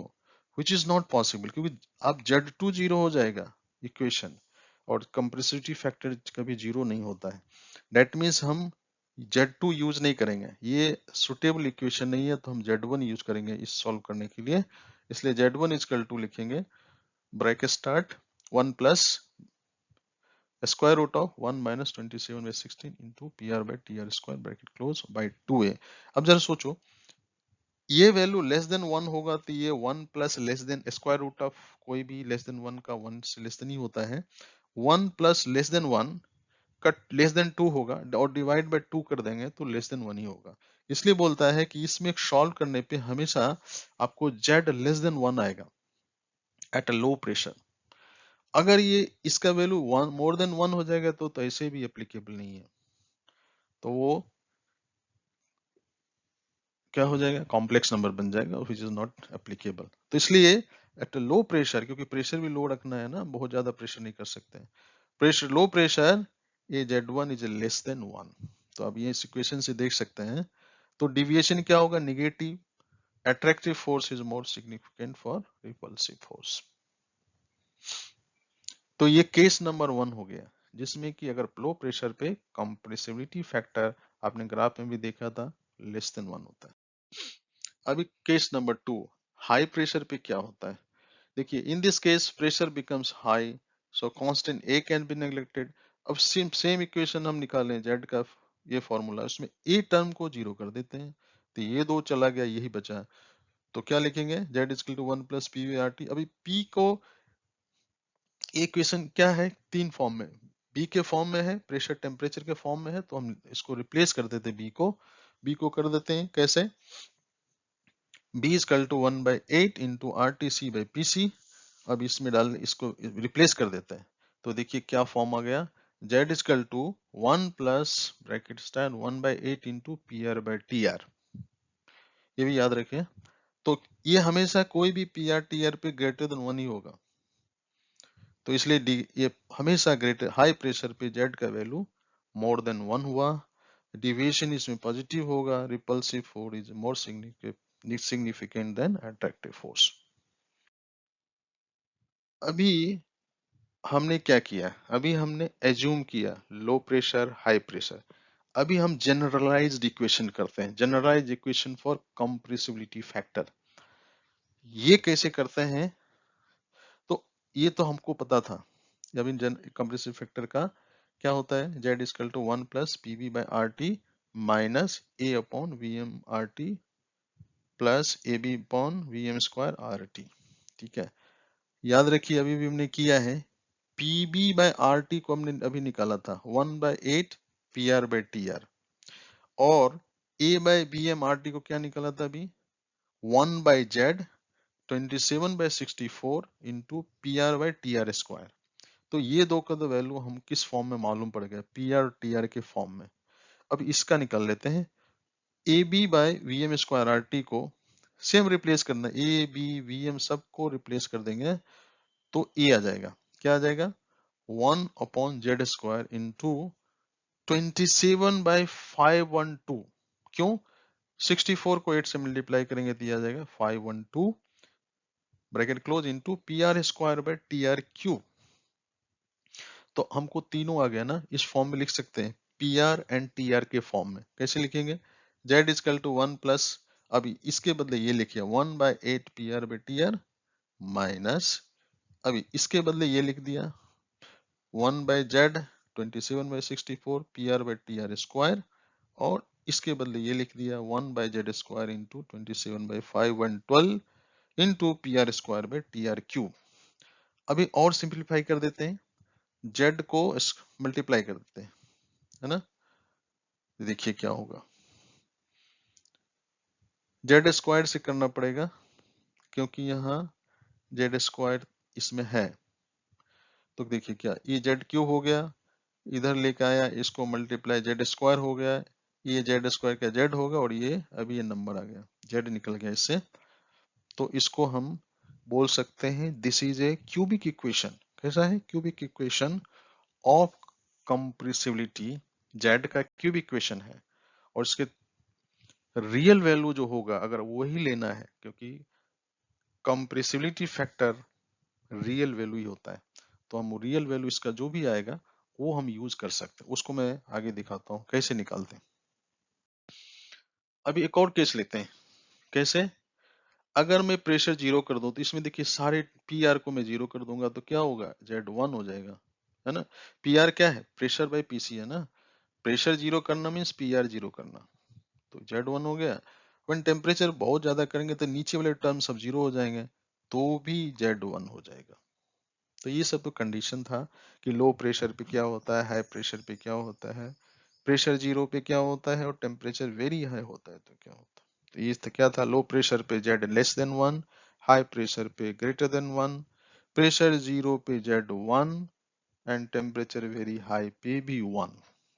which is not possible, क्योंकि अब Z2 0 हो जाएगा इक्वेशन, और कंप्रेसिविटी फैक्टर कभी 0 नहीं होता है। डेट मीन्स हम Z2 यूज नहीं करेंगे, ये सुटेबल इक्वेशन नहीं है, तो हम Z1 यूज करेंगे इस सॉल्व करने के लिए। इसलिए Z1 इक्वल टू लिखेंगे bracket start 1 plus square root of 1 minus 27 by 16 into P R by T R square bracket close by 2a। अब जरा सोचो ये वैल्यू लेस देन 1 होगा तो ये 1 plus less than square root of कोई भी लेस देन 1 का 1 से लेस देन ही होता है। 1 plus less than 1 cut less than 2 होगा और डिवाइड बाय 2 कर देंगे तो लेस देन 1 ही होगा। इसलिए बोलता है कि इसमें सॉल्व करने पे हमेशा आपको z लेस देन 1 आएगा एट अ लो प्रेशर। अगर ये इसका वैल्यू 1 मोर देन 1 हो जाएगा तो ऐसे भी एप्लीकेबल नहीं है, तो वो क्या हो जाएगा, कॉम्प्लेक्स नंबर बन जाएगा विच इज नॉट एप्लीकेबल। तो इसलिए एट लो प्रेशर, क्योंकि प्रेशर भी लो रखना है ना, बहुत ज्यादा प्रेशर नहीं कर सकते हैं, प्रेशर लो प्रेशर ये Z1 इज लेस देन 1। तो अब ये इस इक्वेशन से देख सकते हैं, तो डिविएशन क्या होगा, negative, attractive force is more significant for repulsive force. तो ये केस नंबर 1 हो गया, जिसमें कि अगर लो प्रेशर पे कंप्रेसिबिलिटी फैक्टर आपने ग्राफ में भी देखा था लेस देन 1 होता है। अभी केस नंबर 2, हाई प्रेशर पे क्या होता है। देखिए in this case pressure becomes high, so constant A can be neglected. अब सेम इक्वेशन हम निकालें जेड का, ये फॉर्मूला, उसमें ए टर्म को जीरो कर देते हैं, तो ये दो चला गया, यही बचा। तो क्या लिखेंगे, Z equal to 1 plus P V R T. अभी पी को, इक्वेशन क्या है, तीन फॉर्म में, बी के फॉर्म में है, प्रेशर टेम्परेचर के फॉर्म में है, तो हम इसको रिप्लेस कर देते हैं, बी को कर देते हैं कैसे, b is equal to 1/8 into R T C by P C. अब इसमें डाल, इसको रिप्लेस कर देते हैं, तो देखिए क्या फॉर्म आ गया, z is equal to 1 plus bracket star 1/8 into P R by T R. ये भी याद रखें, तो ये हमेशा कोई भी पी आर टी आर पे ग्रेटर देन 1 ही होगा, तो इसलिए डी ये हमेशा ग्रेटर, हाई प्रेशर पे जेड का वैल्यू मोर देन 1 हुआ, डिविएशन इसमें पॉजिटिव होगा, repulsive force is more significant than attractive force. अभी हमने क्या किया, अभी हमने एज्यूम किया लो प्रेशर हाई प्रेशर। अभी हम जनरलाइज्ड इक्वेशन करते हैं, generalised equation for compressibility factor. ये कैसे करते हैं, तो ये तो हमको पता था। अभी कंप्रेसिव फैक्टर का क्या होता है, Z equal to 1 plus P V by R T minus A upon V M R T plus A B upon V M square R T. ठीक है, याद रखिए अभी भी हमने किया है, P B by R T को हमने अभी निकाला था 1/8 P R by T R, और A by B M R T को क्या निकाला था अभी, 1/z 27/64 into P R by T R square. तो ये दो का तो वैल्यू हम किस फॉर्म में मालूम पड़ गया, पी आर टी आर के फॉर्म में। अब इसका निकाल लेते हैं, A B by V M square R T को सेम रिप्लेस करना है, ए बी वी एम सबको रिप्लेस कर देंगे, तो ए आ जाएगा, क्या आ जाएगा, 1 अपॉन जेड स्क्वायर इंटू 27/512। क्यों, 64 को 8 से मल्टीप्लाई करेंगे तो ये आ जाएगा 512 bracket close into P are square by T are cube. तो हमको तीनों आ गया ना, इस फॉर्म में लिख सकते हैं, P R and T R के फॉर्म में। कैसे लिखेंगे, जेड इजकल टू 1 प्लस, अभी इसके बदले ये लिखिए 1/8 P R by T are minus, अभी इसके बदले ये लिख दिया 1/z 27/64 P R by T R square, और इसके बदले ये लिख दिया 1/z square into 27/512 into P are square by T are cube. अभी और सिंप्लीफाई कर देते हैं, z को मल्टीप्लाई कर देते हैं, है ना, देखिए क्या होगा, जेड स्क्वायर से करना पड़ेगा क्योंकि यहाँ जेड स्क्वायर इसमें है, तो देखिए क्या, ये जेड क्यूब हो गया, इधर लेके आया इसको मल्टीप्लाई, जेड स्क्वायर हो गया, ये जेड स्क्वायर का जेड होगा, और ये अभी ये नंबर आ गया, जेड निकल गया इससे। तो इसको हम बोल सकते हैं this is a cubic equation. कैसा है, cubic equation of compressibility, Z का क्यूबिक इक्वेशन है, और इसके रियल वैल्यू जो होगा अगर वही लेना है, क्योंकि कंप्रेसिबिलिटी फैक्टर रियल वैल्यू ही होता है, तो हम रियल वैल्यू इसका जो भी आएगा वो हम यूज कर सकते हैं, उसको मैं आगे दिखाता हूँ कैसे निकालते हैं। अभी एक और केस लेते हैं, कैसे, अगर मैं प्रेशर जीरो कर दूं, तो इसमें देखिए सारे पी आर को मैं जीरो कर दूंगा तो क्या होगा, जेड 1 हो जाएगा, है ना, पी आर क्या है, प्रेशर बाई पीसी है ना, प्रेशर जीरो करना मीन्स पी आर जीरो करना, तो जेड 1 हो गया। व्हेन टेम्परेचर बहुत ज्यादा करेंगे तो नीचे वाले टर्म सब जीरो हो जाएंगे, तो भी Z1 हो जाएगा। तो ये सब तो कंडीशन था कि लो प्रेशर पे क्या होता है, हाई प्रेशर पे क्या होता है, प्रेशर जीरो पे क्या होता है और टेम्परेचर वेरी हाई होता है तो क्या होता है। तो ये तो क्या था, लो प्रेशर पे Z less than 1, high pressure पे ग्रेटर देन 1, प्रेशर जीरो पे Z1 and temperature vary high पे भी 1।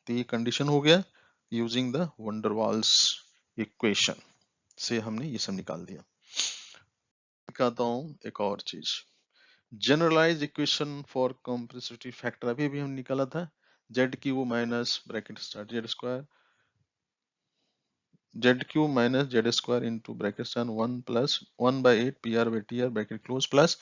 तो ये कंडीशन हो गया यूजिंग द वंडरवाल्स इक्वेशन से हमने ये सब निकाल दिया। दिखाता हूँ एक और चीज, जनरलाइज इक्वेशन फॉर कॉम्प्रेसिविटी फैक्टर अभी भी हम निकाला था, Z Q minus bracket start Z Q minus Z square into bracket start 1+1/8 PR by TR bracket close plus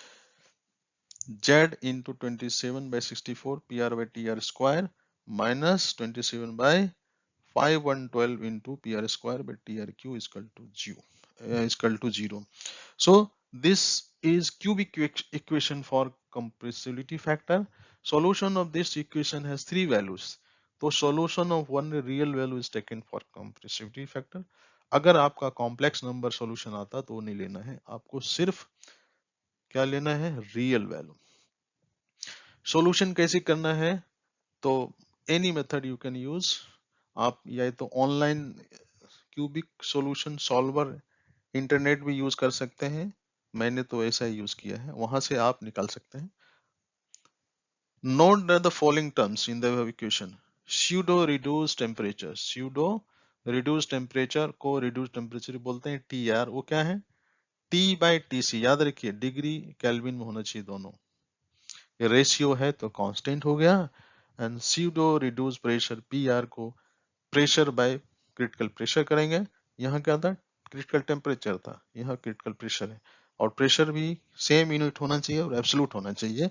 Z into 27/64 PR by TR square minus 27/5112 into PR square by TRQ is equal to 0. So this is cubic equation for compressibility factor. Solution of this equation has three values. तो solution of one real value is taken for compressibility factor. अगर आपका complex number solution आता तो नहीं लेना है, आपको सिर्फ क्या लेना है, रियल वैल्यू। सॉल्यूशन कैसे करना है, तो any method you can use, आप या तो online cubic solution solver internet भी यूज कर सकते हैं, मैंने तो ऐसा ही यूज किया है, वहां से आप निकाल सकते हैं। Note the following terms in the equation, pseudo reduce temperature, pseudo reduce temperature को रिड्यूस टेम्परेचर बोलते हैं, TR वो क्या है, T/TC, याद रखिए डिग्री केल्विन में होना चाहिए दोनों, ये रेशियो है तो कांस्टेंट हो गया। And pseudo reduced pressure PR को प्रेशर बाय क्रिटिकल प्रेशर करेंगे, यहाँ क्या था, क्रिटिकल टेम्परेचर था, यहाँ क्रिटिकल प्रेशर है, और प्रेशर भी सेम यूनिट होना चाहिए और एब्सोल्यूट होना चाहिए,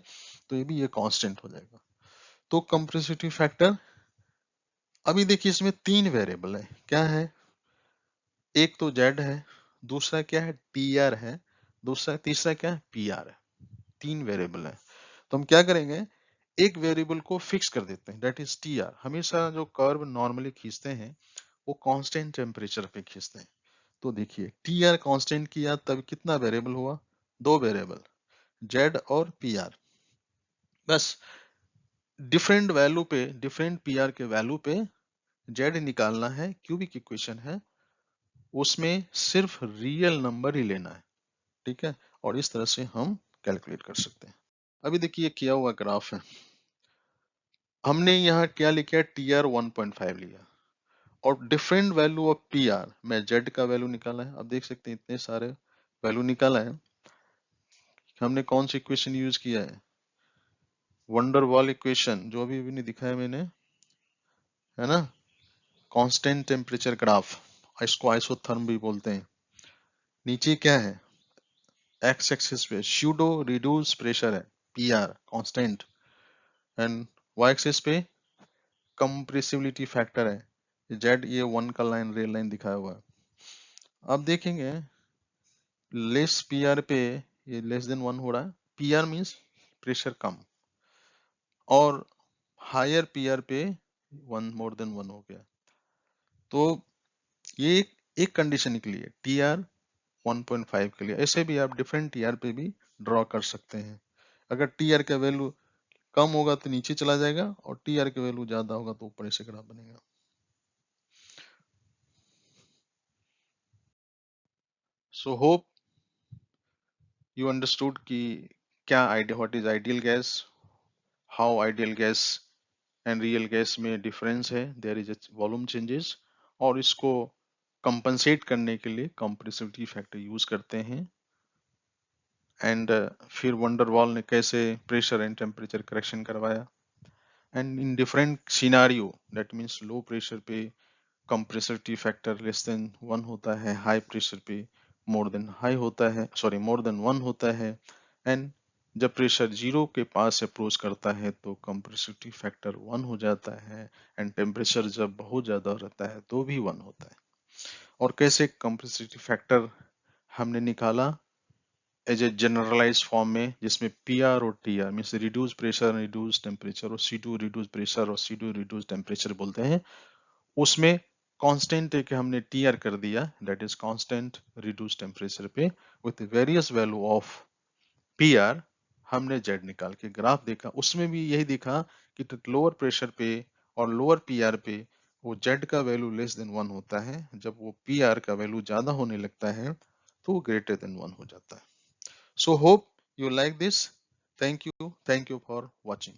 तो ये भी ये कांस्टेंट हो जाएगा। तो कंप्रेसिविटी फैक्टर, अभी देखिए इसमें तीन वेरिएबल है, क्या है, एक तो Z है, दूसरा क्या है TR है, दूसरा तीसरा क्या है PR है, तीन वेरिएबल है। तो हम क्या करेंगे, एक वेरिएबल को फिक्स कर देते हैं, दैट इज TR। हमेशा जो कर्व नॉर्मली खींचते हैं वो कांस्टेंट टेम्परेचर पे खींचते हैं। तो देखिए TR कांस्टेंट किया तब कितना वेरिएबल हुआ, दो वेरिएबल, Z और PR। बस डिफरेंट वैल्यू पे, डिफरेंट PR के वैल्यू पे Z निकालना है, क्यूबिक इक्वेशन है, उसमें सिर्फ रियल नंबर ही लेना है, ठीक है, और इस तरह से हम कैलकुलेट कर सकते हैं। अभी देखिए किया हुआ ग्राफ है, हमने यहाँ क्या लिखा है, TR 1.5 लिया और डिफरेंट वैल्यू ऑफ PR में Z का वैल्यू निकाला है। अब देख सकते हैं इतने सारे वैल्यू निकाला है, हमने कौन सी इक्वेशन यूज किया है, वंडरवॉल इक्वेशन, जो अभी नहीं दिखाया मैंने, है ना, कांस्टेंट टेम्परेचर ग्राफ, इसको आइसोथर्म भी बोलते हैं। नीचे क्या है, एक्स एक्सिस पे स्यूडो रिड्यूस प्रेशर है PR constant, and Y axis पे कंप्रेसिबिलिटी फैक्टर है Z, ये 1 का लाइन रेल लाइन दिखाया हुआ है। अब देखेंगे लेस PR पे ये लेस देन 1 हो रहा है, PR मींस प्रेशर कम, और हायर PR पे 1 मोर देन 1 हो गया। तो ये एक कंडीशन निकली है TR 1.5 के लिए, ऐसे भी आप डिफरेंट TR पे भी ड्रॉ कर सकते हैं। अगर TR का वैल्यू कम होगा तो नीचे चला जाएगा और TR का वैल्यू ज्यादा होगा तो ऊपर से ग्राफ बनेगा। सो होप यू अंडरस्टूड कि क्या idea, what is ideal gas, how ideal gas and real gas में डिफरेंस है, देयर इज वॉल्यूम चेंजेस, और इसको कंपनसेट करने के लिए कंप्रेसिविटी फैक्टर यूज करते हैं। एंड फिर वंडरवॉल ने कैसे प्रेशर एंड टेम्परेचर करेक्शन करवाया, and in different scenario, that means low pressure पे कंप्रेसिविटी फैक्टर लेस देन 1 होता है, हाई प्रेशर पे मोर देन हाई होता है, सॉरी मोर देन 1 होता है, एंड जब प्रेशर जीरो के पास अप्रोच करता है तो कंप्रेसिविटी फैक्टर 1 हो जाता है, एंड टेम्परेचर जब बहुत ज्यादा रहता है तो भी 1 होता है। और कैसे कंप्रेसिविटी फैक्टर हमने निकाला एज ए जनरलाइज फॉर्म में, जिसमें PR और TR means reduce pressure reduce temperature, और C2 रिड्यूस प्रेशर और C2 रिड्यूस टेम्परेचर बोलते हैं, उसमें कांस्टेंट एक हमने टी आर कर दिया, that is constant reduce temperature पे with various value of P R, हमने जेड निकाल के ग्राफ देखा, उसमें भी यही दिखा कि लोअर प्रेशर पे और लोअर पी आर पे वो जेड का वैल्यू लेस देन 1 होता है, जब वो पी आर का वैल्यू ज्यादा होने लगता है तो वो ग्रेटर देन 1 हो जाता है. So hope you like this. Thank you for watching.